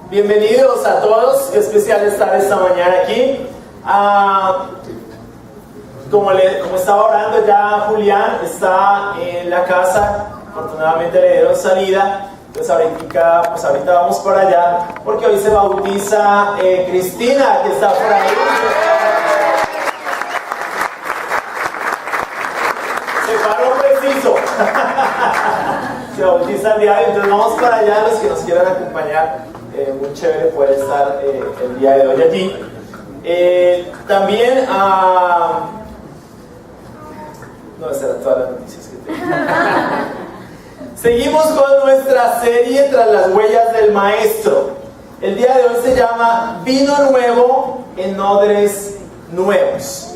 Bienvenidos a todos, qué especial estar esta mañana aquí. Como estaba orando ya, Julián está en la casa, afortunadamente le dieron salida, entonces ahorita vamos por allá, porque hoy se bautiza Cristina, que está por ahí. Se paró preciso. Se bautiza el día de hoy, entonces vamos para allá, los que nos quieran acompañar. Muy chévere poder estar el día de hoy allí. También no, esas eran todas las noticias que tengo. Seguimos con nuestra serie Tras las huellas del maestro. El día de hoy se llama Vino nuevo en odres nuevos.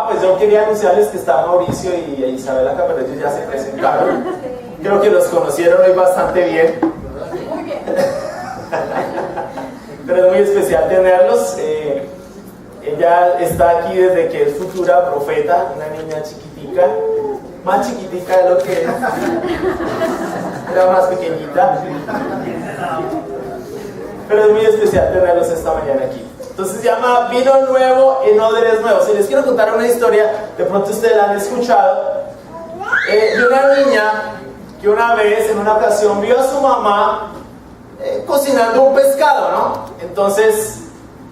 Pues yo quería anunciarles que está Mauricio y Isabela Camarero, ellos ya se presentaron. Creo que los conocieron hoy bastante bien. Muy bien. Pero es muy especial tenerlos. Ella está aquí desde que es futura profeta, una niña chiquitica, más chiquitica de lo que es, era más pequeñita, pero es muy especial tenerlos esta mañana aquí. Entonces se llama Vino nuevo en odres nuevos. Si les quiero contar una historia, de pronto ustedes la han escuchado, de una niña que una vez, en una ocasión, vio a su mamá cocinando un pescado, ¿no? Entonces,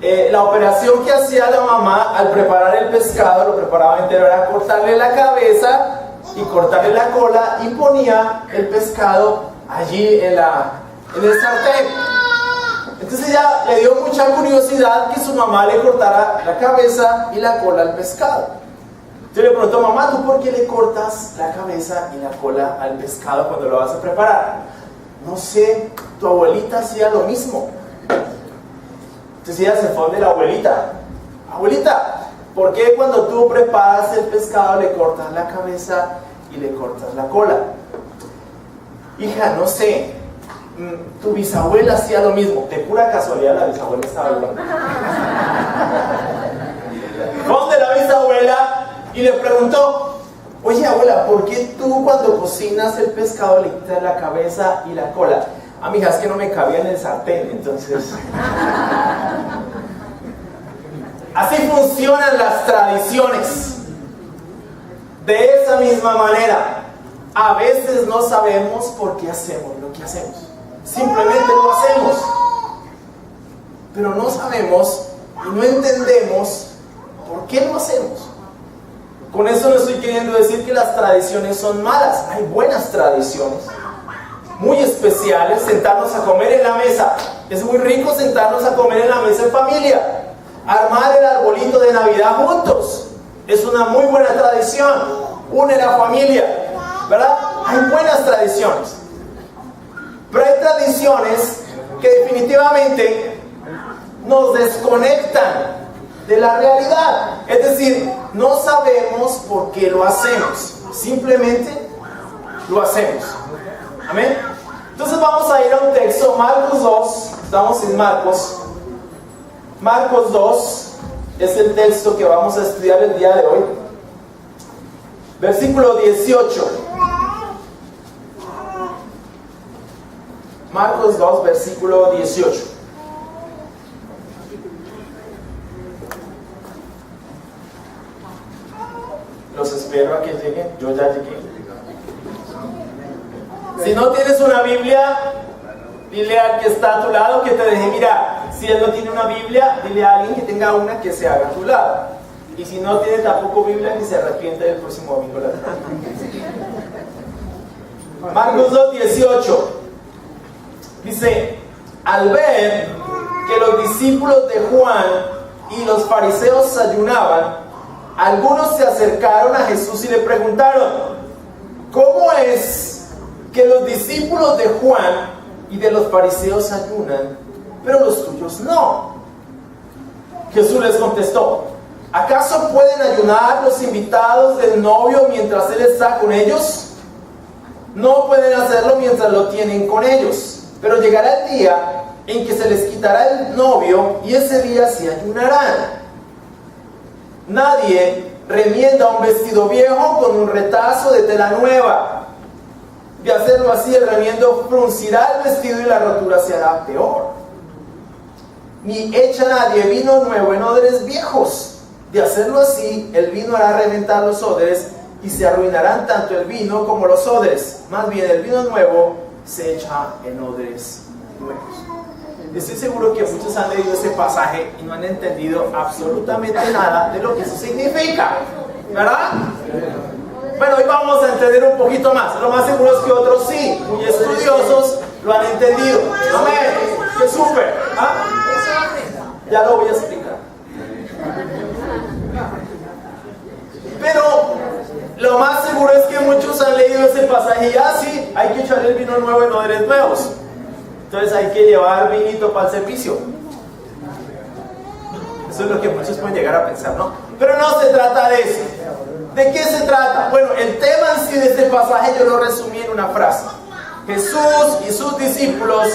la operación que hacía la mamá al preparar el pescado, lo preparaba entero, era cortarle la cabeza y cortarle la cola y ponía el pescado allí en el sartén. Entonces ella le dio mucha curiosidad que su mamá le cortara la cabeza y la cola al pescado. Entonces le preguntó: mamá, ¿tú por qué le cortas la cabeza y la cola al pescado cuando lo vas a preparar? No sé, tu abuelita hacía lo mismo. Entonces ella se fue donde la abuelita. Abuelita, ¿por qué cuando tú preparas el pescado le cortas la cabeza y le cortas la cola? Hija, no sé, tu bisabuela hacía lo mismo. De pura casualidad la bisabuela estaba viva. Fue donde la bisabuela y le preguntó: oye, abuela, ¿por qué tú cuando cocinas el pescado le quitas la cabeza y la cola? Mija, es que no me cabía en el sartén, entonces... Así funcionan las tradiciones. De esa misma manera, a veces no sabemos por qué hacemos lo que hacemos. Simplemente lo hacemos. Pero no sabemos y no entendemos por qué lo hacemos. Con eso no estoy queriendo decir que las tradiciones son malas. Hay buenas tradiciones, muy especiales. Sentarnos a comer en la mesa. Es muy rico sentarnos a comer en la mesa en familia. Armar el arbolito de Navidad juntos. Es una muy buena tradición. Une la familia, ¿verdad? Hay buenas tradiciones. Pero hay tradiciones que definitivamente nos desconectan de la realidad. Es decir, no sabemos por qué lo hacemos. Simplemente lo hacemos. Amén. Entonces vamos a ir a un texto, Marcos 2. Estamos en Marcos. Marcos 2 es el texto que vamos a estudiar el día de hoy. Versículo 18. Marcos 2, versículo 18. Los espero a que lleguen. Yo ya llegué. Si no tienes una Biblia, dile al que está a tu lado que te deje mirar. Si él no tiene una Biblia, dile a alguien que tenga una que se haga a tu lado. Y si no tiene tampoco Biblia, que se arrepiente del próximo domingo. Marcos 2, 18. Dice: al ver que los discípulos de Juan y los fariseos ayunaban, algunos se acercaron a Jesús y le preguntaron: ¿cómo es que los discípulos de Juan y de los fariseos ayunan, pero los tuyos no? Jesús les contestó: ¿acaso pueden ayunar los invitados del novio mientras él está con ellos? No pueden hacerlo mientras lo tienen con ellos, pero llegará el día en que se les quitará el novio y ese día se ayunarán. Nadie remienda un vestido viejo con un retazo de tela nueva. De hacerlo así, el remiendo fruncirá el vestido y la rotura se hará peor. ni echa nadie vino nuevo en odres viejos. De hacerlo así, el vino hará reventar los odres y se arruinarán tanto el vino como los odres. Más bien, el vino nuevo se echa en odres nuevos. Estoy seguro que muchos han leído este pasaje y no han entendido absolutamente nada de lo que eso significa, ¿verdad? Bueno, hoy vamos a entender un poquito más. Lo más seguro es que otros sí, muy estudiosos, lo han entendido. Amén. ¡Qué súper! ¿Ah? Ya lo voy a explicar. Pero lo más seguro es que muchos han leído ese pasaje y ya sí, hay que echar el vino nuevo en odres nuevos. Entonces hay que llevar vinito para el servicio. Eso es lo que muchos pueden llegar a pensar, ¿no? Pero no se trata de eso. ¿De qué se trata? Bueno, el tema en sí de este pasaje yo lo resumí en una frase. Jesús y sus discípulos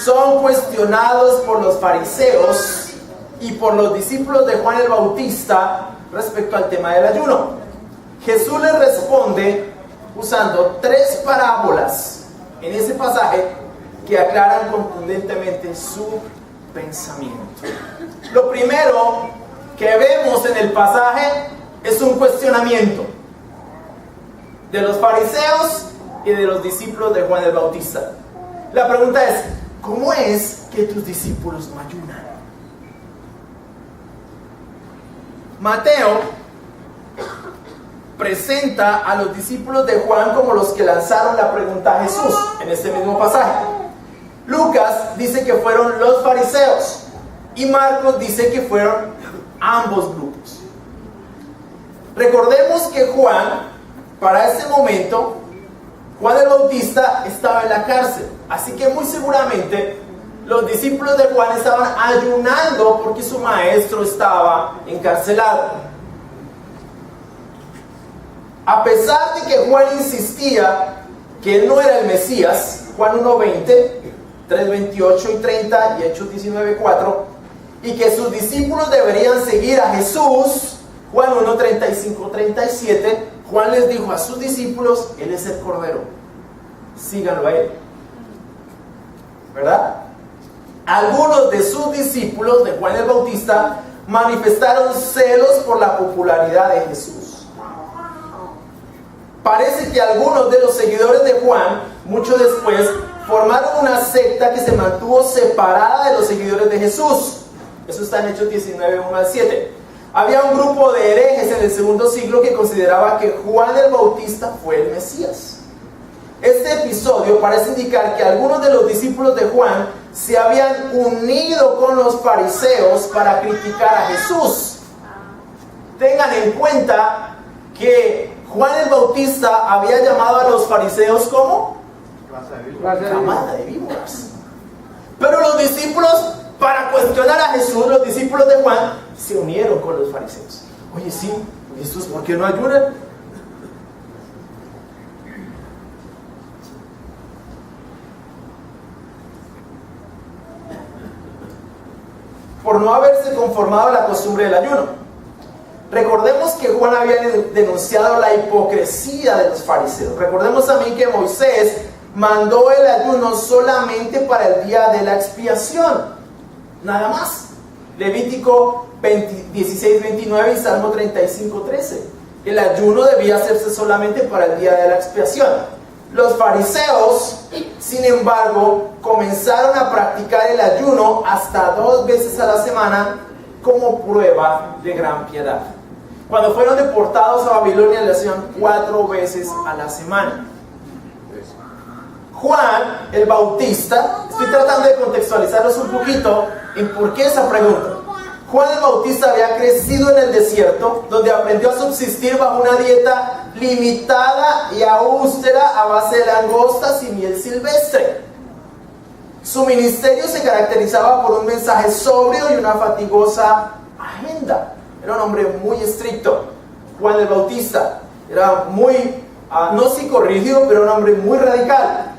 son cuestionados por los fariseos y por los discípulos de Juan el Bautista respecto al tema del ayuno. Jesús les responde usando 3 parábolas en ese pasaje que aclaran contundentemente su pensamiento. Lo primero que vemos en el pasaje es un cuestionamiento de los fariseos y de los discípulos de Juan el Bautista. La pregunta es, ¿cómo es que tus discípulos no ayunan? Mateo presenta a los discípulos de Juan como los que lanzaron la pregunta a Jesús en este mismo pasaje. Lucas dice que fueron los fariseos y Marcos dice que fueron ambos grupos. Recordemos que Juan, para ese momento, Juan el Bautista estaba en la cárcel, así que muy seguramente los discípulos de Juan estaban ayunando porque su maestro estaba encarcelado. A pesar de que Juan insistía que él no era el Mesías, Juan 1:20, 3:28 y 30 y Hechos 19:4, y que sus discípulos deberían seguir a Jesús, Juan 1:35-37, Juan les dijo a sus discípulos, Él es el Cordero, síganlo a Él. ¿Verdad? Algunos de sus discípulos de Juan el Bautista manifestaron celos por la popularidad de Jesús. Parece que algunos de los seguidores de Juan, mucho después, formaron una secta que se mantuvo separada de los seguidores de Jesús. Eso está en Hechos 19:1-7. Había un grupo de herejes en el segundo siglo que consideraba que Juan el Bautista fue el Mesías. Este episodio parece indicar que algunos de los discípulos de Juan se habían unido con los fariseos para criticar a Jesús. Tengan en cuenta que Juan el Bautista había llamado a los fariseos como camada de víboras. Pero los discípulos, para cuestionar a Jesús, los discípulos de Juan se unieron con los fariseos. Oye, sí, Jesús, ¿por qué no ayunan? Por no haberse conformado a la costumbre del ayuno. Recordemos que Juan había denunciado la hipocresía de los fariseos. Recordemos también que Moisés mandó el ayuno solamente para el día de la expiación, nada más. Levítico 16:29 y Salmo 35:13. El ayuno debía hacerse solamente para el día de la expiación. Los fariseos, sin embargo, comenzaron a practicar el ayuno hasta 2 veces a la semana como prueba de gran piedad. Cuando fueron deportados a Babilonia, lo hacían 4 veces a la semana. Juan el Bautista, estoy tratando de contextualizarlos un poquito en por qué esa pregunta. Juan el Bautista había crecido en el desierto, donde aprendió a subsistir bajo una dieta limitada y austera a base de langostas y miel silvestre. Su ministerio se caracterizaba por un mensaje sobrio y una fatigosa agenda. Era un hombre muy estricto. Juan el Bautista era muy, no psicorrígido, pero un hombre muy radical.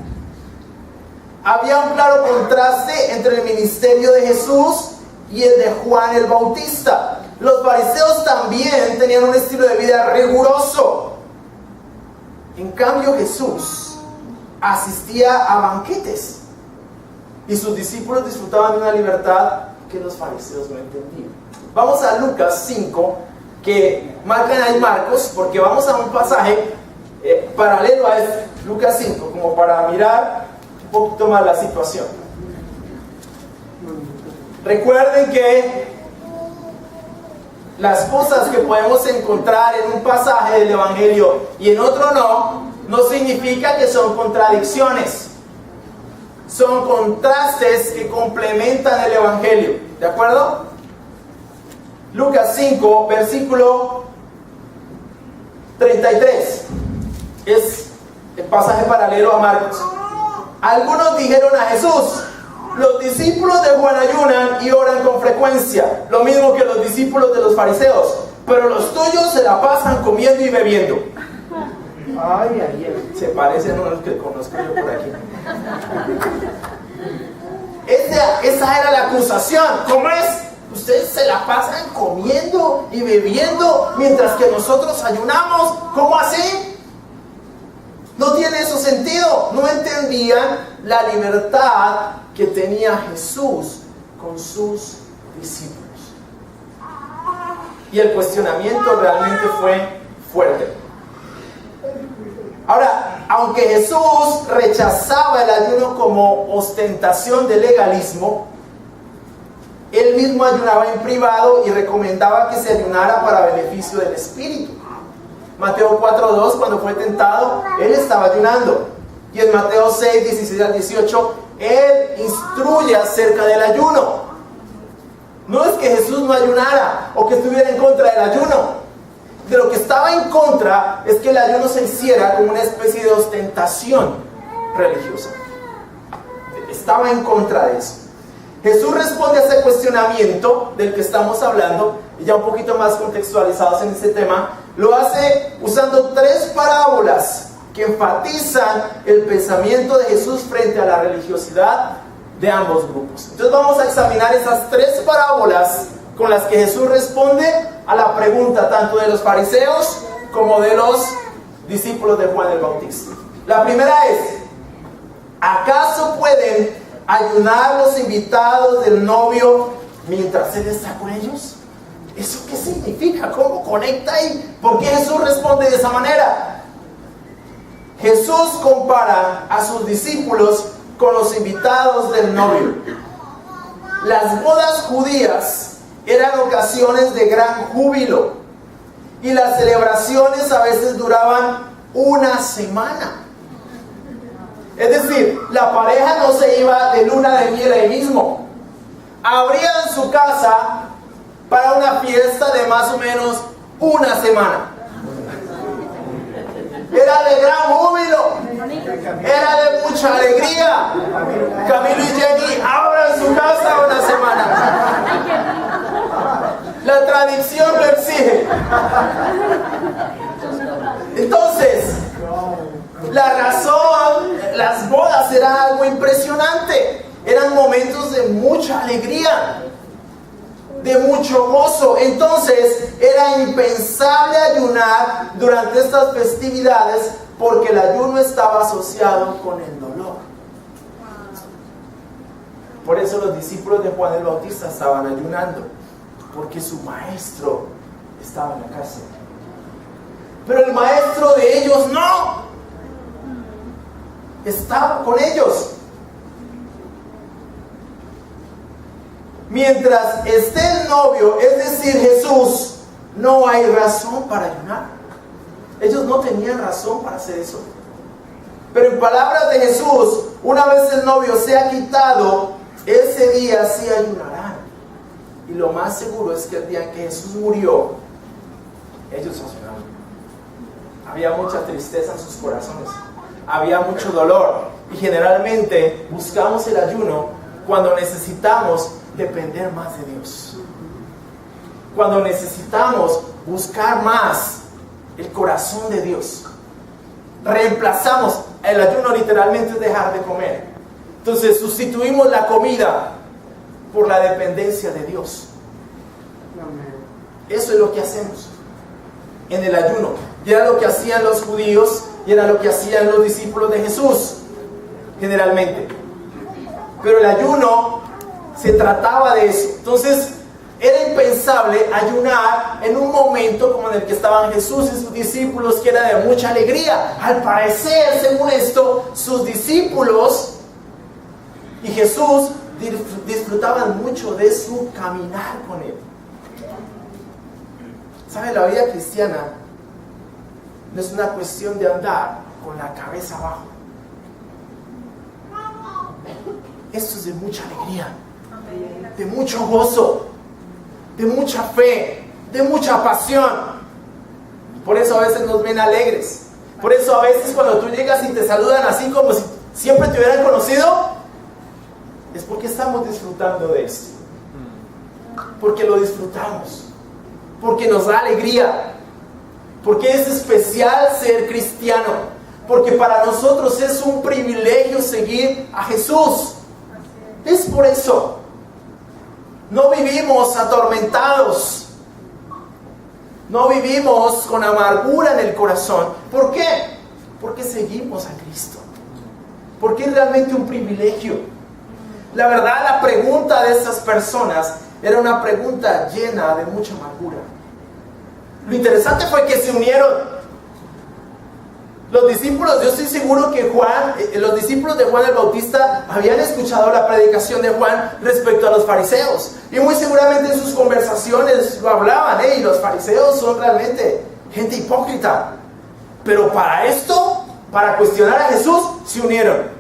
Había un claro contraste entre el ministerio de Jesús y el de Juan el Bautista. Los fariseos también tenían un estilo de vida riguroso. En cambio, Jesús asistía a banquetes y sus discípulos disfrutaban de una libertad que los fariseos no entendían. Vamos a Lucas 5, que marcan ahí Marcos, porque vamos a un pasaje paralelo a este, Lucas 5, como para mirar un poquito más la situación. Recuerden que las cosas que podemos encontrar en un pasaje del Evangelio y en otro no significa que son contradicciones. Son contrastes que complementan el Evangelio. ¿De acuerdo? Lucas 5, versículo 33. Es el pasaje paralelo a Marcos. Algunos dijeron a Jesús: los discípulos de Juan ayunan y oran con frecuencia, lo mismo que los discípulos de los fariseos, pero los tuyos se la pasan comiendo y bebiendo. Ay, se parecen a unos que conozco yo por aquí. Esa era la acusación. ¿Cómo es? Ustedes se la pasan comiendo y bebiendo mientras que nosotros ayunamos. ¿Cómo así? No tiene eso sentido. No entendían la libertad que tenía Jesús con sus discípulos. Y el cuestionamiento realmente fue fuerte. Ahora, aunque Jesús rechazaba el ayuno como ostentación de legalismo, él mismo ayunaba en privado y recomendaba que se ayunara para beneficio del Espíritu. Mateo 4:2, cuando fue tentado, él estaba ayunando. Y en Mateo 6, 16 al 18, él instruye acerca del ayuno. No es que Jesús no ayunara o que estuviera en contra del ayuno. De lo que estaba en contra es que el ayuno se hiciera como una especie de ostentación religiosa. Estaba en contra de eso. Jesús responde a ese cuestionamiento del que estamos hablando, y ya un poquito más contextualizados en este tema. Lo hace usando 3 parábolas que enfatizan el pensamiento de Jesús frente a la religiosidad de ambos grupos. Entonces vamos a examinar esas 3 parábolas con las que Jesús responde a la pregunta tanto de los fariseos como de los discípulos de Juan el Bautista. La primera es: ¿acaso pueden ayunar los invitados del novio mientras él está con ellos? ¿Eso qué significa? ¿Cómo conecta ahí? ¿Por qué Jesús responde de esa manera? Jesús compara a sus discípulos con los invitados del novio. Las bodas judías eran ocasiones de gran júbilo y las celebraciones a veces duraban una semana. Es decir, la pareja no se iba de luna de miel ahí mismo. Abrían su casa para una fiesta de más o menos una semana. Era de gran júbilo, era de mucha alegría. Camilo y Jenny abran su casa una semana. La tradición lo exige. Entonces, la razón, las bodas eran algo impresionante. Eran momentos de mucha alegría, de mucho gozo. Entonces, era impensable ayunar durante estas festividades porque el ayuno estaba asociado con el dolor. Por eso los discípulos de Juan el Bautista estaban ayunando, porque su maestro estaba en la cárcel. Pero el maestro de ellos no estaba con ellos. Mientras esté el novio, es decir, Jesús, no hay razón para ayunar. Ellos no tenían razón para hacer eso. Pero en palabras de Jesús, una vez el novio sea quitado, ese día sí ayunarán. Y lo más seguro es que el día en que Jesús murió, ellos ayunaron. Había mucha tristeza en sus corazones, había mucho dolor, y generalmente buscamos el ayuno cuando necesitamos depender más de Dios, cuando necesitamos buscar más el corazón de Dios. Reemplazamos el ayuno, literalmente es dejar de comer. Entonces sustituimos la comida por la dependencia de Dios. Eso es lo que hacemos en el ayuno. Y era lo que hacían los judíos y era lo que hacían los discípulos de Jesús generalmente. Pero el ayuno Se trataba de eso. Entonces, era impensable ayunar en un momento como en el que estaban Jesús y sus discípulos, que era de mucha alegría. Al parecer, según esto, sus discípulos y Jesús disfrutaban mucho de su caminar con Él. ¿Sabe? La vida cristiana no es una cuestión de andar con la cabeza abajo. Esto es de mucha alegría, de mucho gozo, de mucha fe, de mucha pasión. Por eso a veces nos ven alegres. Por eso a veces cuando tú llegas y te saludan así como si siempre te hubieran conocido, es porque estamos disfrutando de esto. Porque lo disfrutamos. Porque nos da alegría. Porque es especial ser cristiano. Porque para nosotros es un privilegio seguir a Jesús. Es por eso. No vivimos atormentados. No vivimos con amargura en el corazón. ¿Por qué? Porque seguimos a Cristo. Porque es realmente un privilegio. La verdad, la pregunta de estas personas era una pregunta llena de mucha amargura. Lo interesante fue que se unieron. Los discípulos, yo estoy seguro que los discípulos de Juan el Bautista habían escuchado la predicación de Juan respecto a los fariseos. Y muy seguramente en sus conversaciones lo hablaban. Y los fariseos son realmente gente hipócrita. Pero para esto, para cuestionar a Jesús, se unieron.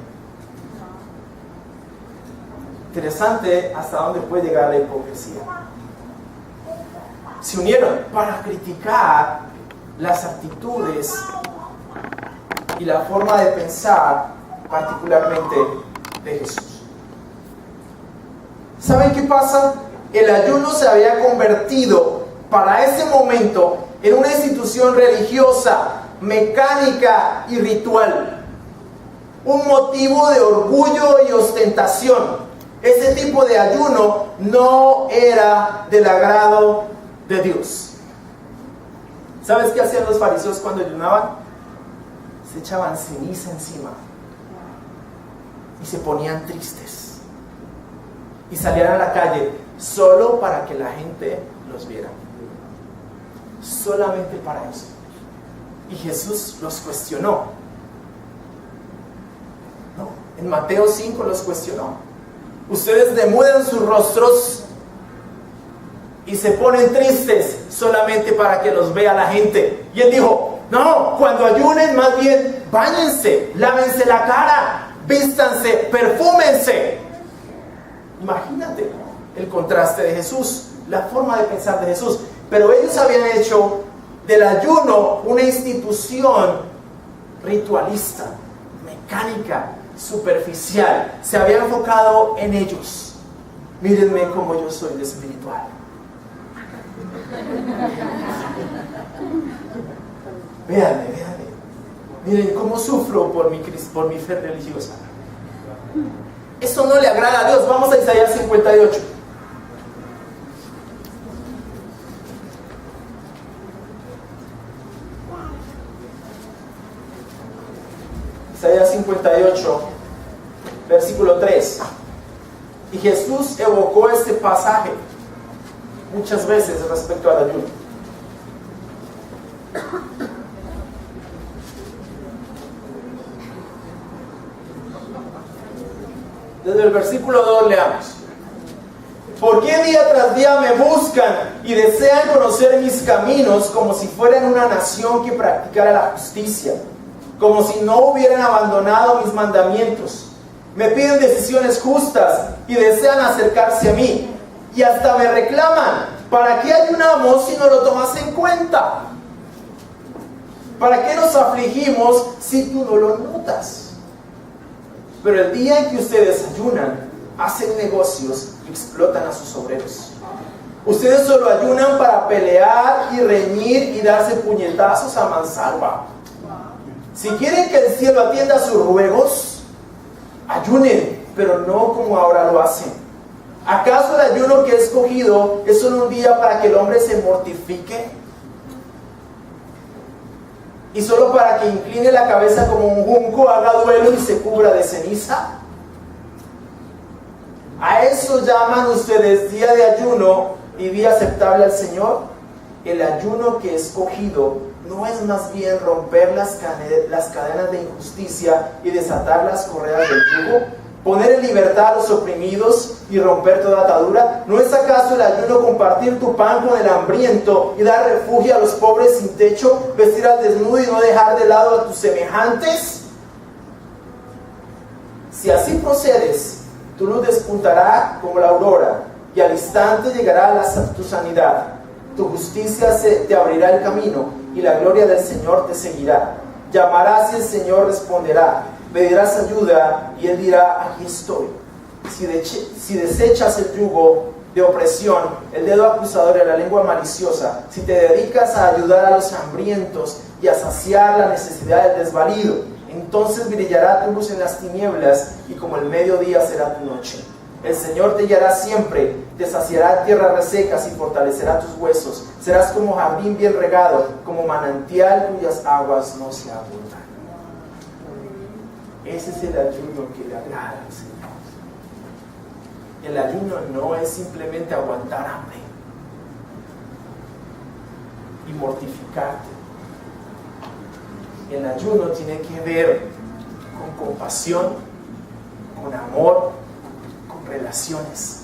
Interesante hasta dónde puede llegar la hipocresía. Se unieron para criticar las actitudes y la forma de pensar, particularmente de Jesús. ¿Saben qué pasa? El ayuno se había convertido para ese momento en una institución religiosa, mecánica y ritual. Un motivo de orgullo y ostentación. Ese tipo de ayuno no era del agrado de Dios. ¿Sabes qué hacían los fariseos cuando ayunaban? Se echaban ceniza encima y se ponían tristes y salían a la calle solo para que la gente los viera. Solamente para eso. Y Jesús los cuestionó. No, en Mateo 5 los cuestionó. Ustedes demudan sus rostros y se ponen tristes solamente para que los vea la gente. Y él dijo, no, cuando ayunen más bien báñense, lávense la cara, vístanse, perfúmense. Imagínate el contraste de Jesús, la forma de pensar de Jesús. Pero ellos habían hecho del ayuno una institución ritualista, mecánica, superficial. Se había enfocado en ellos. Mírenme cómo yo soy de espiritual. Véanme. Miren cómo sufro por mi fe religiosa. Eso no le agrada a Dios. Vamos a Isaías 58. Isaías 58, versículo 3. Y Jesús evocó este pasaje muchas veces respecto al ayuno. Desde el versículo 2 leamos. ¿Por qué día tras día me buscan y desean conocer mis caminos como si fueran una nación que practicara la justicia? Como si no hubieran abandonado mis mandamientos. Me piden decisiones justas y desean acercarse a mí. Y hasta me reclaman, ¿para qué ayunamos si no lo tomas en cuenta? ¿Para qué nos afligimos si tú no lo notas? Pero el día en que ustedes ayunan, hacen negocios y explotan a sus obreros. Ustedes solo ayunan para pelear y reñir y darse puñetazos a mansalva. Si quieren que el cielo atienda a sus ruegos, ayunen, pero no como ahora lo hacen. ¿Acaso el ayuno que he escogido es solo un día para que el hombre se mortifique? ¿Y solo para que incline la cabeza como un junco, haga duelo y se cubra de ceniza? ¿A eso llaman ustedes día de ayuno y día aceptable al Señor? El ayuno que he escogido no es más bien romper las cadenas de injusticia y desatar las correas del yugo, poner en libertad a los oprimidos y romper toda atadura. ¿No es acaso el ayuno compartir tu pan con el hambriento y dar refugio a los pobres sin techo, vestir al desnudo y no dejar de lado a tus semejantes? Si así procedes, tu luz despuntará como la aurora, y al instante llegará tu sanidad. Tu justicia te abrirá el camino, y la gloria del Señor te seguirá. Llamarás y el Señor responderá. Pedirás ayuda, y Él dirá: aquí estoy. Si desechas el yugo de opresión, el dedo acusador y la lengua maliciosa, si te dedicas a ayudar a los hambrientos y a saciar la necesidad del desvalido, entonces brillará tu luz en las tinieblas, y como el mediodía será tu noche. El Señor te guiará siempre, te saciará en tierras resecas y fortalecerá tus huesos. Serás como jardín bien regado, como manantial cuyas aguas no se agotan. Ese es el ayuno que le agrada al Señor. El ayuno no es simplemente aguantar hambre y mortificarte. El ayuno tiene que ver con compasión, con amor, con relaciones,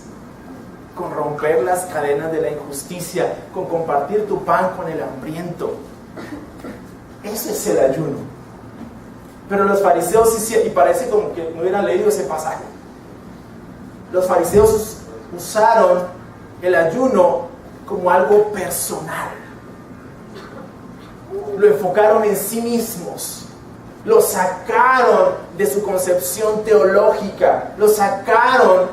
con romper las cadenas de la injusticia, con compartir tu pan con el hambriento. Eso es el ayuno. Pero los fariseos, y parece como que no hubieran leído ese pasaje, los fariseos usaron el ayuno como algo personal. Lo enfocaron en sí mismos, lo sacaron de su concepción teológica, lo sacaron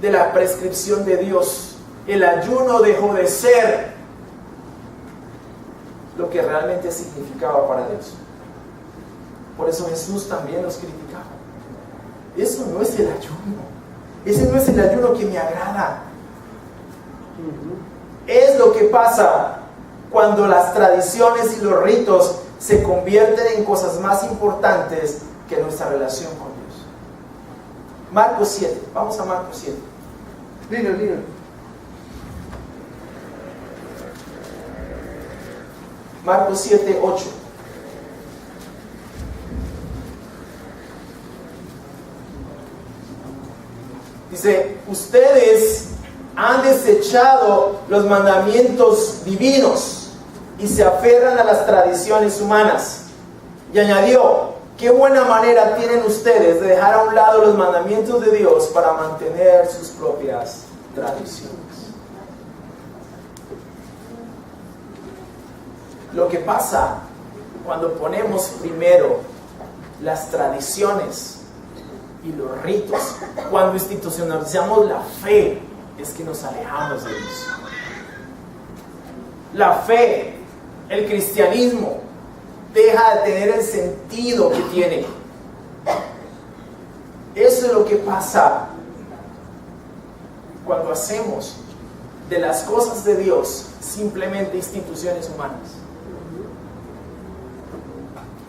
de la prescripción de Dios. El ayuno dejó de ser lo que realmente significaba para Dios. Por eso Jesús también los criticaba. Eso no es el ayuno. Ese no es el ayuno que me agrada. Es lo que pasa cuando las tradiciones y los ritos se convierten en cosas más importantes que nuestra relación con Dios. Marcos 7, vamos a Marcos 7. Dilo. Marcos 7, 8. Dice: ustedes han desechado los mandamientos divinos y se aferran a las tradiciones humanas. Y añadió: qué buena manera tienen ustedes de dejar a un lado los mandamientos de Dios para mantener sus propias tradiciones. Lo que pasa cuando ponemos primero las tradiciones y los ritos, cuando institucionalizamos la fe, es que nos alejamos de Dios. La fe, el cristianismo, deja de tener el sentido que tiene. Eso es lo que pasa cuando hacemos de las cosas de Dios simplemente instituciones humanas.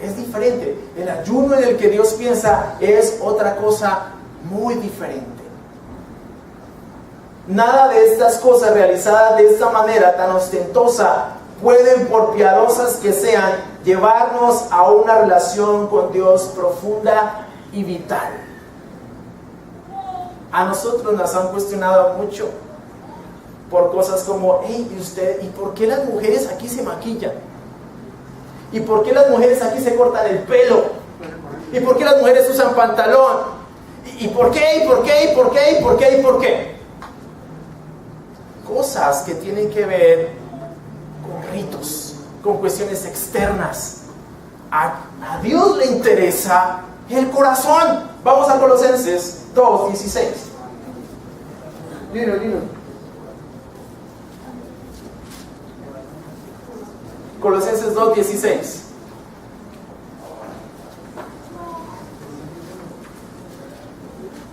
Es diferente. El ayuno en el que Dios piensa es otra cosa muy diferente. Nada de estas cosas realizadas de esta manera tan ostentosa pueden, por piadosas que sean, llevarnos a una relación con Dios profunda y vital. A nosotros nos han cuestionado mucho por cosas como: hey, ¿y usted? ¿Y por qué las mujeres aquí se maquillan? ¿Y por qué las mujeres aquí se cortan el pelo? ¿Y por qué las mujeres usan pantalón? ¿Y por qué? ¿Y por qué? ¿Y por qué? ¿Y por qué? ¿Y por qué? Cosas que tienen que ver con ritos, con cuestiones externas. A Dios le interesa el corazón. Vamos a Colosenses 2:16. Dilo. Colosenses 2:16.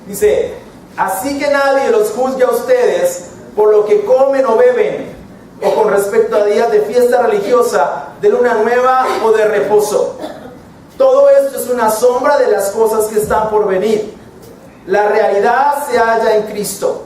Dice: así que nadie los juzgue a ustedes por lo que comen o beben, o con respecto a días de fiesta religiosa, de luna nueva o de reposo. Todo esto es una sombra de las cosas que están por venir. La realidad se halla en Cristo.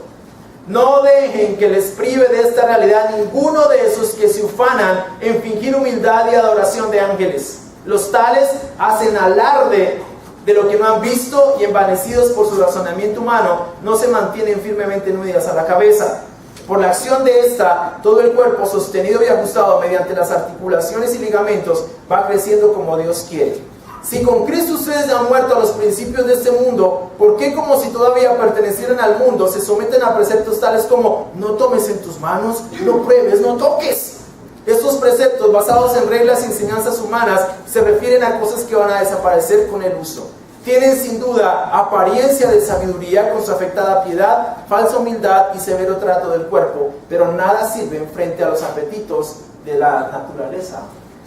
No dejen que les prive de esta realidad ninguno de esos que se ufanan en fingir humildad y adoración de ángeles. Los tales hacen alarde de lo que no han visto y, envanecidos por su razonamiento humano, no se mantienen firmemente unidas a la cabeza. Por la acción de esta, todo el cuerpo, sostenido y ajustado mediante las articulaciones y ligamentos, va creciendo como Dios quiere. Si con Cristo ustedes han muerto a los principios de este mundo, ¿por qué, como si todavía pertenecieran al mundo, se someten a preceptos tales como no tomes en tus manos, no pruebes, no toques? Estos preceptos, basados en reglas y enseñanzas humanas, se refieren a cosas que van a desaparecer con el uso. Tienen sin duda apariencia de sabiduría con su afectada piedad, falsa humildad y severo trato del cuerpo, pero nada sirven frente a los apetitos de la naturaleza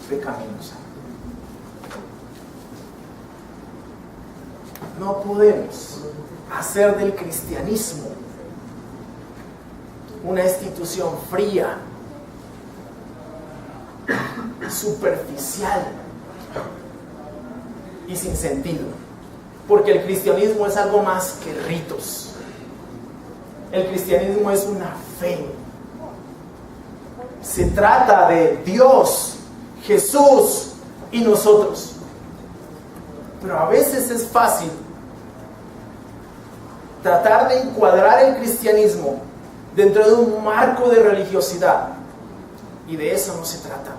pecaminosa. No podemos hacer del cristianismo una institución fría, superficial y sin sentido, porque el cristianismo es algo más que ritos. El cristianismo es una fe. Se trata de Dios, Jesús y nosotros. Pero a veces es fácil tratar de encuadrar el cristianismo dentro de un marco de religiosidad. Y de eso no se trata.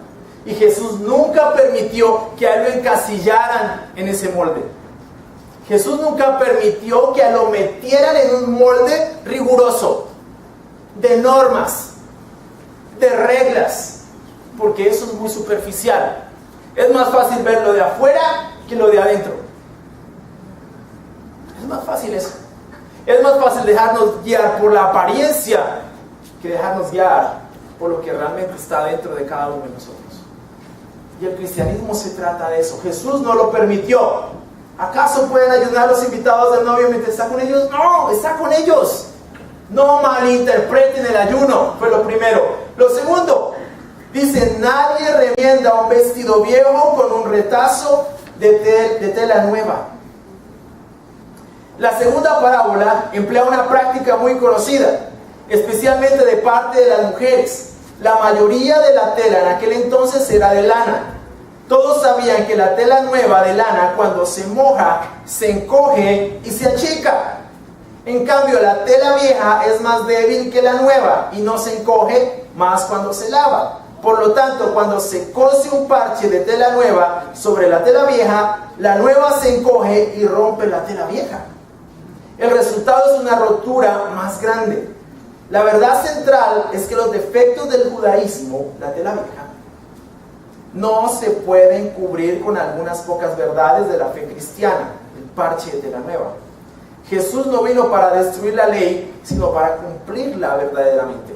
Y Jesús nunca permitió que a él lo encasillaran en ese molde. Jesús nunca permitió que a él lo metieran en un molde riguroso, de normas, de reglas, porque eso es muy superficial. Es más fácil verlo de afuera que lo de adentro. Es más fácil eso. Es más fácil dejarnos guiar por la apariencia que dejarnos guiar por lo que realmente está dentro de cada uno de nosotros. Y el cristianismo se trata de eso. Jesús no lo permitió. ¿Acaso pueden ayudar a los invitados del novio mientras está con ellos? No, está con ellos. No malinterpreten el ayuno, fue lo primero. Lo segundo, dice, nadie remienda un vestido viejo con un retazo de tela nueva. La segunda parábola emplea una práctica muy conocida, especialmente de parte de las mujeres. La mayoría de la tela en aquel entonces era de lana. Todos sabían que la tela nueva de lana, cuando se moja, se encoge y se achica. En cambio, la tela vieja es más débil que la nueva y no se encoge más cuando se lava. Por lo tanto, cuando se cose un parche de tela nueva sobre la tela vieja, la nueva se encoge y rompe la tela vieja. El resultado es una rotura más grande. La verdad central es que los defectos del judaísmo, la tela vieja, no se pueden cubrir con algunas pocas verdades de la fe cristiana, el parche de tela nueva. Jesús no vino para destruir la ley, sino para cumplirla verdaderamente.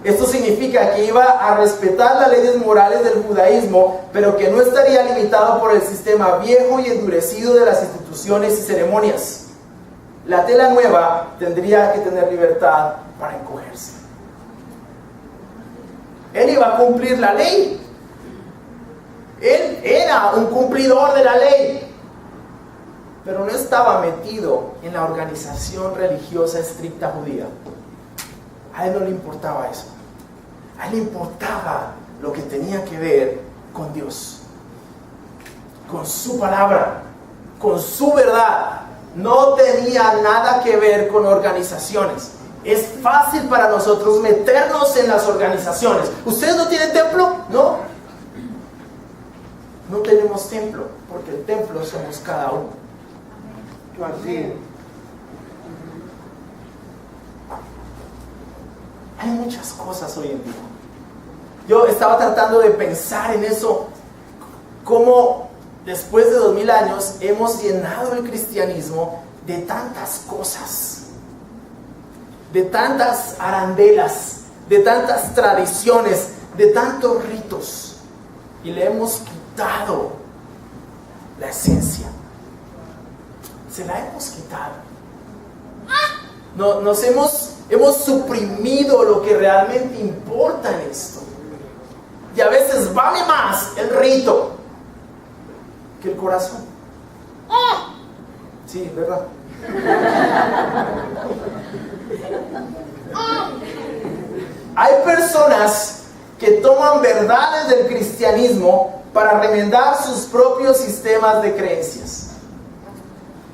Esto significa que iba a respetar las leyes morales del judaísmo, pero que no estaría limitado por el sistema viejo y endurecido de las instituciones y ceremonias. La tela nueva tendría que tener libertad para encogerse. Él iba a cumplir la ley. Él era un cumplidor de la ley, pero no estaba metido en la organización religiosa estricta judía. A él no le importaba eso. A él le importaba lo que tenía que ver con Dios, con su palabra, con su verdad. No tenía nada que ver con organizaciones. Es fácil para nosotros meternos en las organizaciones. ¿Ustedes no tienen templo? No. No tenemos templo, porque el templo somos cada uno. Hay muchas cosas hoy en día. Yo estaba tratando de pensar en eso, cómo después de 2000 años hemos llenado el cristianismo de tantas cosas, de tantas arandelas, de tantas tradiciones, de tantos ritos, y le hemos quitado la esencia. Se la hemos quitado. Hemos suprimido lo que realmente importa en esto. Y a veces vale más el rito que el corazón. Sí, ¿verdad? Hay personas que toman verdades del cristianismo para remendar sus propios sistemas de creencias.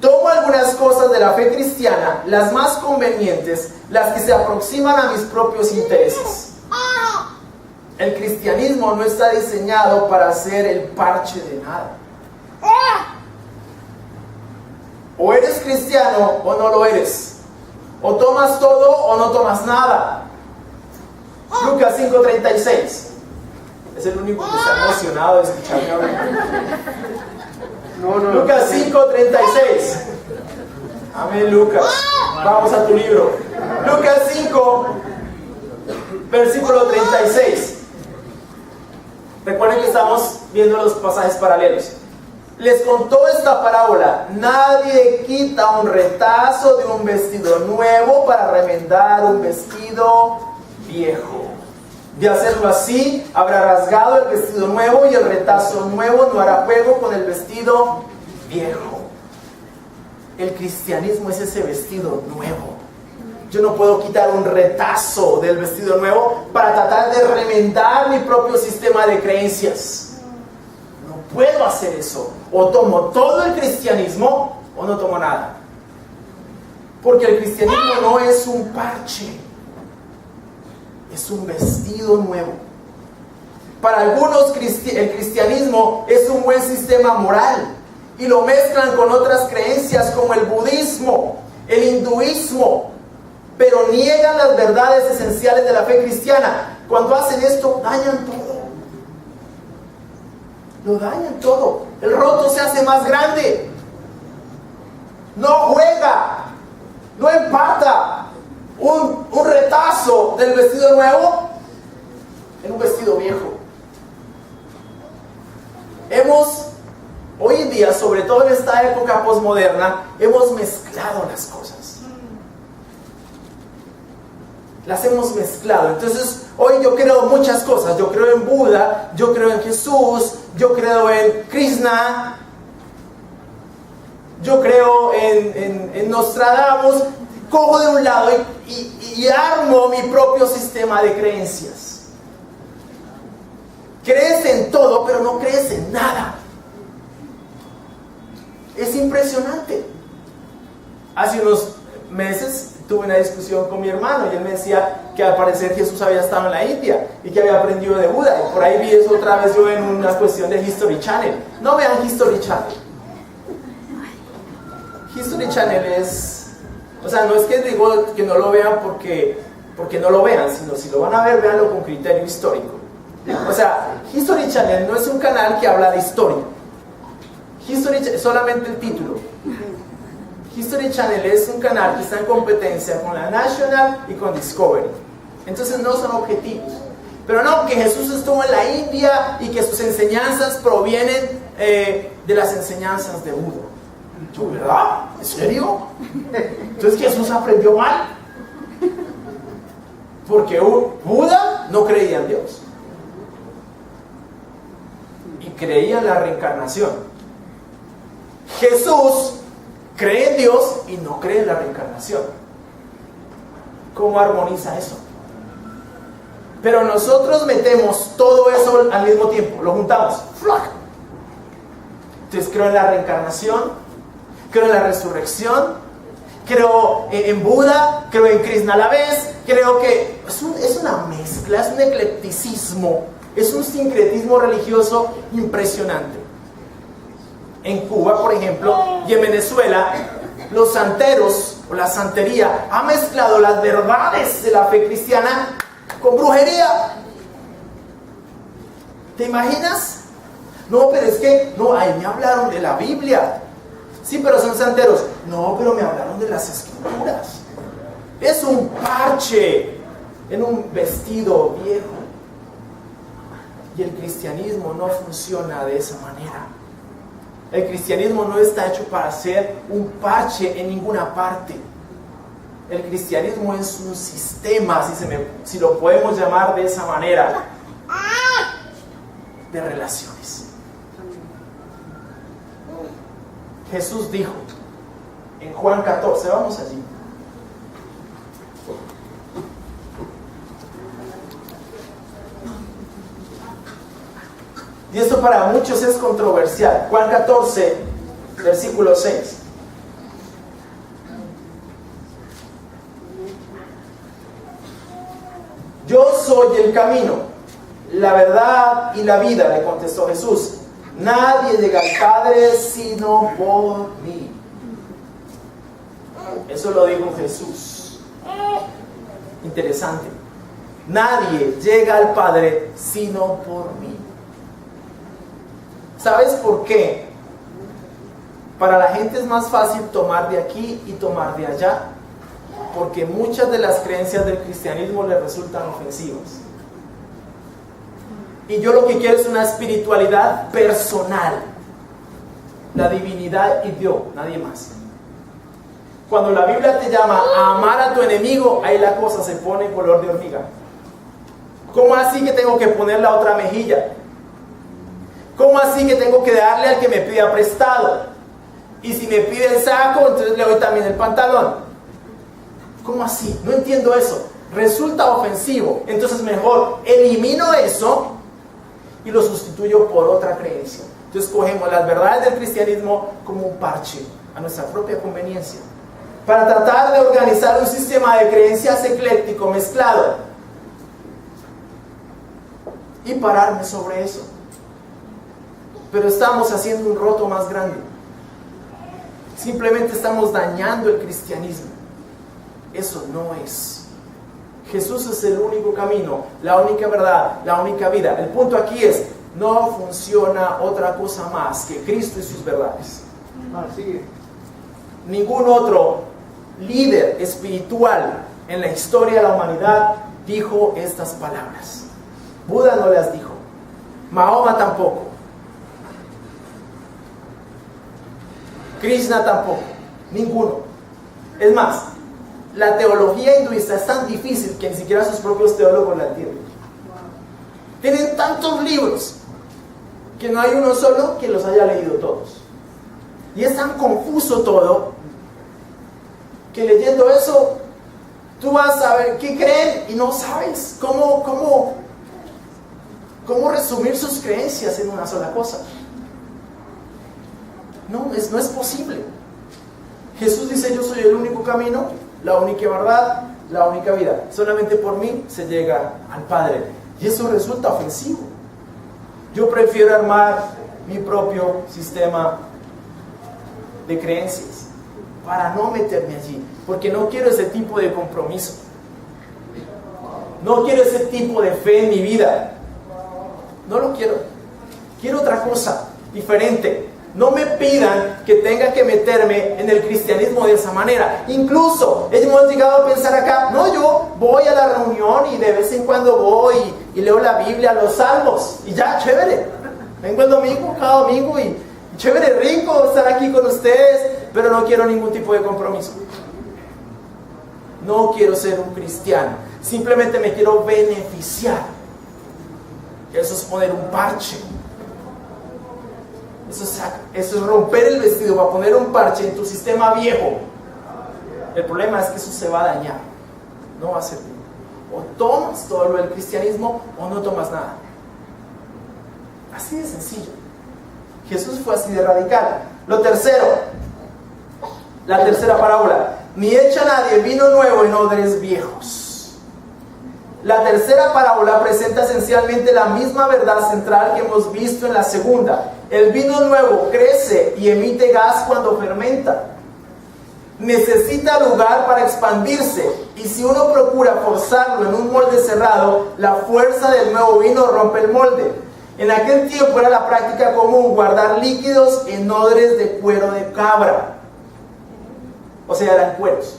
Tomo algunas cosas de la fe cristiana, las más convenientes, las que se aproximan a mis propios intereses. El cristianismo no está diseñado para ser el parche de nada. O eres cristiano o no lo eres. O tomas todo o no tomas nada. Lucas 5:36. Es el único que está emocionado de escucharme ahora. Lucas 5:36. Amén, Lucas. Vamos a tu libro. Lucas 5, versículo 36. Recuerden que estamos viendo los pasajes paralelos. Les contó esta parábola: nadie quita un retazo de un vestido nuevo para remendar un vestido viejo. De hacerlo así, habrá rasgado el vestido nuevo y el retazo nuevo no hará juego con el vestido viejo. El cristianismo es ese vestido nuevo. Yo no puedo quitar un retazo del vestido nuevo para tratar de remendar mi propio sistema de creencias. No puedo hacer eso. O tomo todo el cristianismo o no tomo nada. Porque el cristianismo no es un parche. Es un vestido nuevo. Para algunos el cristianismo es un buen sistema moral y lo mezclan con otras creencias como el budismo, el hinduismo, pero niegan las verdades esenciales de la fe cristiana. Cuando hacen esto, dañan todo. Lo dañan todo. El roto se hace más grande. No juega, no empata. Un retazo del vestido nuevo en un vestido viejo. Hoy en día, sobre todo en esta época posmoderna, hemos mezclado las cosas. Las hemos mezclado. Entonces, hoy yo creo muchas cosas. Yo creo en Buda, yo creo en Jesús, yo creo en Krishna, yo creo en Nostradamus. Cojo de un lado y armo mi propio sistema de creencias. Crees en todo, pero no crees en nada. Es impresionante. Hace unos meses tuve una discusión con mi hermano y él me decía que al parecer Jesús había estado en la India y que había aprendido de Buda. Y por ahí vi eso otra vez yo en una cuestión de History Channel. No vean History Channel. History Channel es... O sea, no es que digo que no lo vean porque no lo vean, sino si lo van a ver, véanlo con criterio histórico. O sea, History Channel no es un canal que habla de historia. Solamente el título. History Channel es un canal que está en competencia con la National y con Discovery. Entonces no son objetivos. Pero no, que Jesús estuvo en la India y que sus enseñanzas provienen de las enseñanzas de Buda. Yo, ¿verdad? ¿En serio? Entonces Jesús aprendió mal. Porque Buda no creía en Dios. Y creía en la reencarnación. Jesús cree en Dios y no cree en la reencarnación. ¿Cómo armoniza eso? Pero nosotros metemos todo eso al mismo tiempo. Lo juntamos. ¡Flac! Entonces creo en la reencarnación, creo en la resurrección, creo en Buda, creo en Krishna a la vez, creo que es una mezcla, es un eclecticismo, es un sincretismo religioso impresionante. En Cuba, por ejemplo, y en Venezuela, los santeros o la santería ha mezclado las verdades de la fe cristiana con brujería. ¿Te imaginas? No, pero es que, no, ahí me hablaron de la Biblia. Sí, pero son santeros. No, pero me hablaron de las escrituras. Es un parche en un vestido viejo. Y el cristianismo no funciona de esa manera. El cristianismo no está hecho para ser un parche en ninguna parte. El cristianismo es un sistema, si lo podemos llamar de esa manera, de relaciones. Jesús dijo, en Juan 14, vamos allí. Y esto para muchos es controversial. Juan 14, versículo 6. Yo soy el camino, la verdad y la vida, le contestó Jesús. Nadie llega al Padre sino por mí. Eso lo dijo Jesús. Interesante. Nadie llega al Padre sino por mí. ¿Sabes por qué? Para la gente es más fácil tomar de aquí y tomar de allá, porque muchas de las creencias del cristianismo les resultan ofensivas. Y yo lo que quiero es una espiritualidad personal. La divinidad y Dios, nadie más. Cuando la Biblia te llama a amar a tu enemigo, ahí la cosa se pone color de hormiga. ¿Cómo así que tengo que poner la otra mejilla? ¿Cómo así que tengo que darle al que me pida prestado? Y si me pide el saco, entonces le doy también el pantalón. ¿Cómo así? No entiendo eso. Resulta ofensivo. Entonces mejor elimino eso y lo sustituyo por otra creencia. Entonces cogemos las verdades del cristianismo como un parche a nuestra propia conveniencia, para tratar de organizar un sistema de creencias ecléctico, mezclado, y pararme sobre eso. Pero estamos haciendo un roto más grande. Simplemente estamos dañando el cristianismo. Eso no es. Jesús es el único camino, la única verdad, la única vida. El punto aquí es, no funciona otra cosa más que Cristo y sus verdades. Ningún otro líder espiritual en la historia de la humanidad dijo estas palabras. Buda no las dijo. Mahoma tampoco. Krishna tampoco. Ninguno. Es más, la teología hinduista es tan difícil que ni siquiera sus propios teólogos la entienden. Tienen tantos libros que no hay uno solo que los haya leído todos. Y es tan confuso todo que leyendo eso tú vas a ver qué creen y no sabes cómo resumir sus creencias en una sola cosa. No es posible. Jesús dice: yo soy el único camino, la única verdad, la única vida. Solamente por mí se llega al Padre. Y eso resulta ofensivo. Yo prefiero armar mi propio sistema de creencias para no meterme allí, porque no quiero ese tipo de compromiso. No quiero ese tipo de fe en mi vida. No lo quiero. Quiero otra cosa diferente. No me pidan que tenga que meterme en el cristianismo de esa manera. Incluso hemos llegado a pensar acá: no, yo voy a la reunión y de vez en cuando voy y leo la Biblia, los salmos, y ya, chévere. Vengo el domingo, cada domingo, y chévere, rico estar aquí con ustedes, pero no quiero ningún tipo de compromiso. No quiero ser un cristiano. Simplemente me quiero beneficiar. Eso es poner un parche. Eso es romper el vestido para poner un parche en tu sistema viejo. El problema es que eso se va a dañar. No va a servir. O tomas todo lo del cristianismo o no tomas nada. Así de sencillo. Jesús fue así de radical. Lo tercero, la tercera parábola: ni echa nadie vino nuevo en odres viejos. La tercera parábola presenta esencialmente la misma verdad central que hemos visto en la segunda. El vino nuevo crece y emite gas cuando fermenta. Necesita lugar para expandirse, y si uno procura forzarlo en un molde cerrado, la fuerza del nuevo vino rompe el molde. En aquel tiempo era la práctica común guardar líquidos en odres de cuero de cabra. O sea, eran cueros.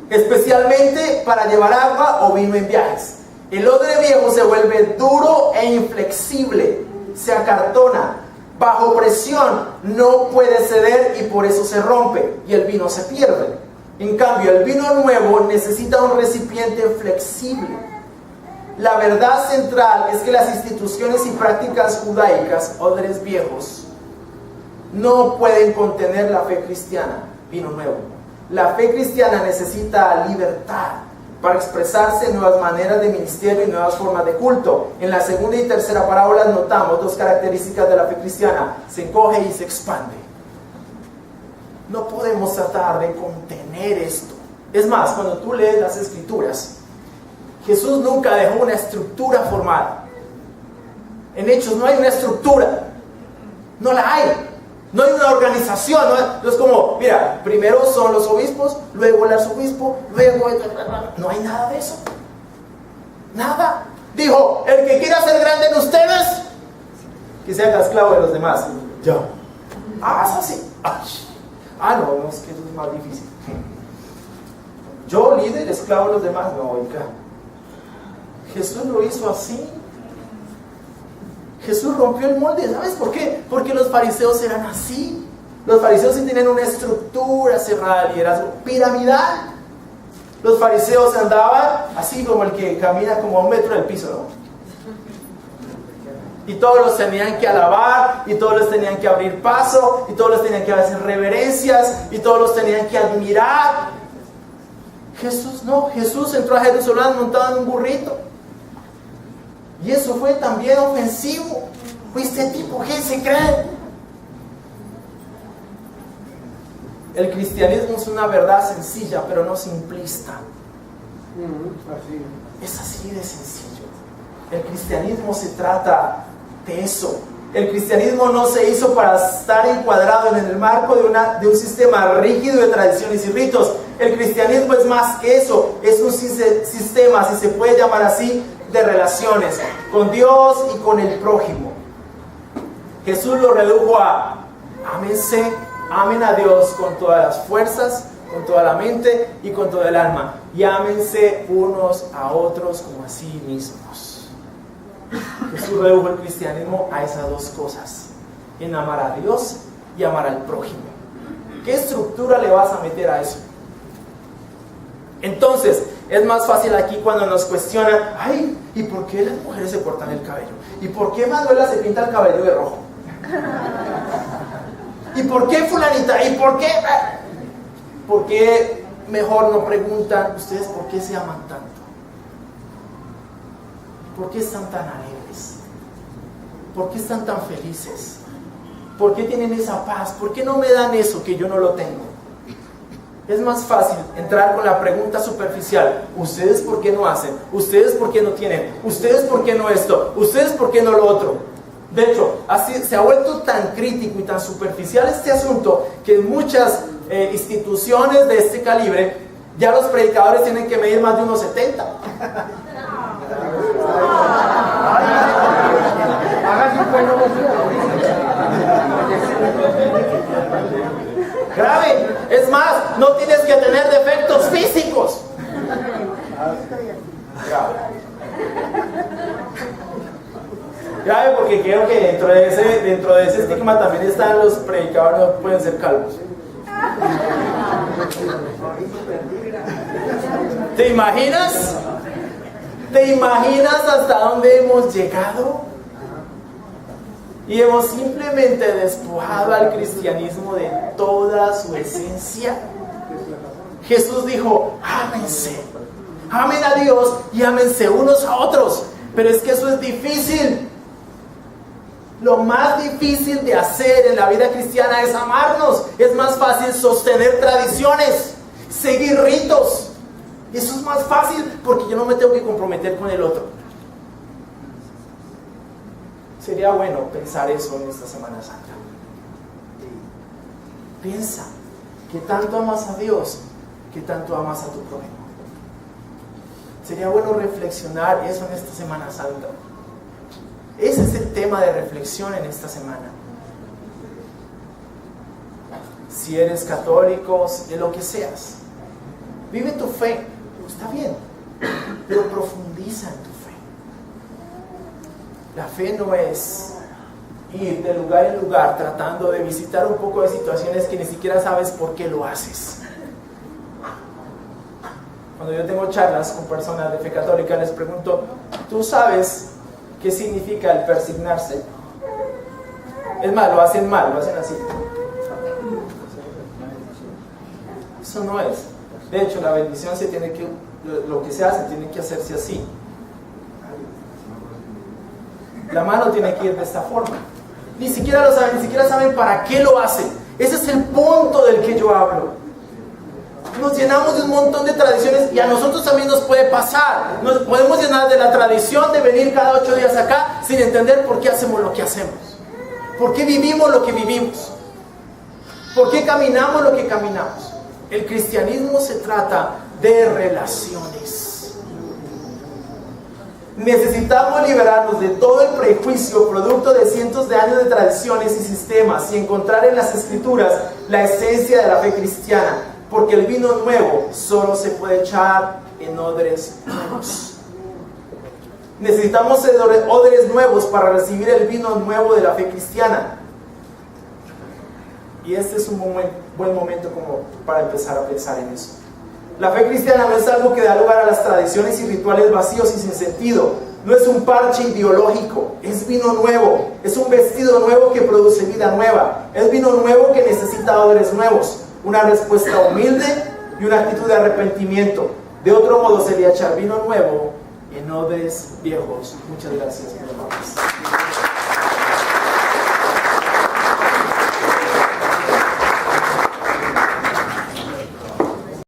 Especialmente para llevar agua o vino en viajes. El odre viejo se vuelve duro e inflexible, se acartona, bajo presión no puede ceder y por eso se rompe y el vino se pierde. En cambio, el vino nuevo necesita un recipiente flexible. La verdad central es que las instituciones y prácticas judaicas, odres viejos, no pueden contener la fe cristiana, vino nuevo. La fe cristiana necesita libertad para expresarse en nuevas maneras de ministerio y nuevas formas de culto. En la segunda y tercera parábola notamos dos características de la fe cristiana: se encoge y se expande. No podemos tratar de contener esto. Es más, cuando tú lees las Escrituras, Jesús nunca dejó una estructura formal. En Hechos no hay una estructura, no la hay. No hay una organización, no es como, mira, primero son los obispos, luego el arzobispo, luego... No hay nada de eso. Nada. Dijo, el que quiera ser grande en ustedes, que se haga esclavo de los demás. Ya. Es así. No, es que eso es más difícil. Yo, líder, esclavo de los demás. No, oiga. Jesús lo hizo así. Jesús rompió el molde. ¿Sabes por qué? Porque los fariseos eran así. Los fariseos sí tenían una estructura cerrada de liderazgo piramidal. Los fariseos andaban así como el que camina como a 1 metro del piso, ¿no? Y todos los tenían que alabar, y todos los tenían que abrir paso, y todos los tenían que hacer reverencias, y todos los tenían que admirar. Jesús no. Jesús entró a Jerusalén montado en un burrito. Y eso fue también ofensivo. ¿Este tipo qué se cree? El cristianismo es una verdad sencilla, pero no simplista. Es así de sencillo. El cristianismo se trata de eso. El cristianismo no se hizo para estar encuadrado en el marco de un sistema rígido de tradiciones y ritos. El cristianismo es más que eso. Es un sistema, si se puede llamar así, de relaciones con Dios y con el prójimo. Jesús lo redujo a: ámense, amen a Dios con todas las fuerzas, con toda la mente y con toda el alma, y ámense unos a otros como a sí mismos. Jesús redujo el cristianismo a esas dos cosas: en amar a Dios y amar al prójimo. ¿Qué estructura le vas a meter a eso? Entonces, es más fácil aquí cuando nos cuestionan: ¿y por qué las mujeres se cortan el cabello? ¿Y por qué Manuela se pinta el cabello de rojo? ¿Y por qué fulanita? ¿Y por qué? ¿Por qué mejor no preguntan ustedes por qué se aman tanto? ¿Por qué están tan alegres? ¿Por qué están tan felices? ¿Por qué tienen esa paz? ¿Por qué no me dan eso que yo no lo tengo? Es más fácil entrar con la pregunta superficial: ¿ustedes por qué no hacen? ¿Ustedes por qué no tienen? ¿Ustedes por qué no esto? ¿Ustedes por qué no lo otro? De hecho, así se ha vuelto tan crítico y tan superficial este asunto que en muchas instituciones de este calibre ya los predicadores tienen que medir más de 1.70. Grave. Es más, no tienes que tener defectos físicos. Grave, porque creo que dentro de ese estigma también están los predicadores, no pueden ser calvos. ¿Te imaginas? ¿Te imaginas hasta dónde hemos llegado? Y hemos simplemente despojado al cristianismo de toda su esencia. Jesús dijo: ámense, amen a Dios y ámense unos a otros. Pero es que eso es difícil. Lo más difícil de hacer en la vida cristiana es amarnos. Es más fácil sostener tradiciones, seguir ritos. Eso es más fácil porque yo no me tengo que comprometer con el otro. Sería bueno pensar eso en esta Semana Santa. Piensa, ¿qué tanto amas a Dios? ¿Qué tanto amas a tu prójimo? Sería bueno reflexionar eso en esta Semana Santa. Ese es el tema de reflexión en esta semana. Si eres católico, de lo que seas, vive tu fe, está bien, pero profundiza en tu fe. La fe no es ir de lugar en lugar tratando de visitar un poco de situaciones que ni siquiera sabes por qué lo haces. Cuando yo tengo charlas con personas de fe católica, les pregunto: ¿tú sabes qué significa el persignarse? Es más, lo hacen mal, lo hacen así. Eso no es. De hecho, la bendición lo que se hace tiene que hacerse así. La mano tiene que ir de esta forma. Ni siquiera lo saben, ni siquiera saben para qué lo hacen. Ese es el punto del que yo hablo. Nos llenamos de un montón de tradiciones y a nosotros también nos puede pasar. Nos podemos llenar de la tradición de venir cada 8 días acá sin entender por qué hacemos lo que hacemos. ¿Por qué vivimos lo que vivimos? ¿Por qué caminamos lo que caminamos? El cristianismo se trata de relaciones. Necesitamos liberarnos de todo el prejuicio producto de cientos de años de tradiciones y sistemas y encontrar en las Escrituras la esencia de la fe cristiana, porque el vino nuevo solo se puede echar en odres nuevos. Necesitamos odres nuevos para recibir el vino nuevo de la fe cristiana. Y este es un buen momento como para empezar a pensar en eso. La fe cristiana no es algo que da lugar a las tradiciones y rituales vacíos y sin sentido. No es un parche ideológico, es vino nuevo. Es un vestido nuevo que produce vida nueva. Es vino nuevo que necesita odres nuevos. Una respuesta humilde y una actitud de arrepentimiento. De otro modo sería echar vino nuevo en odres viejos. Muchas gracias, mi hermano.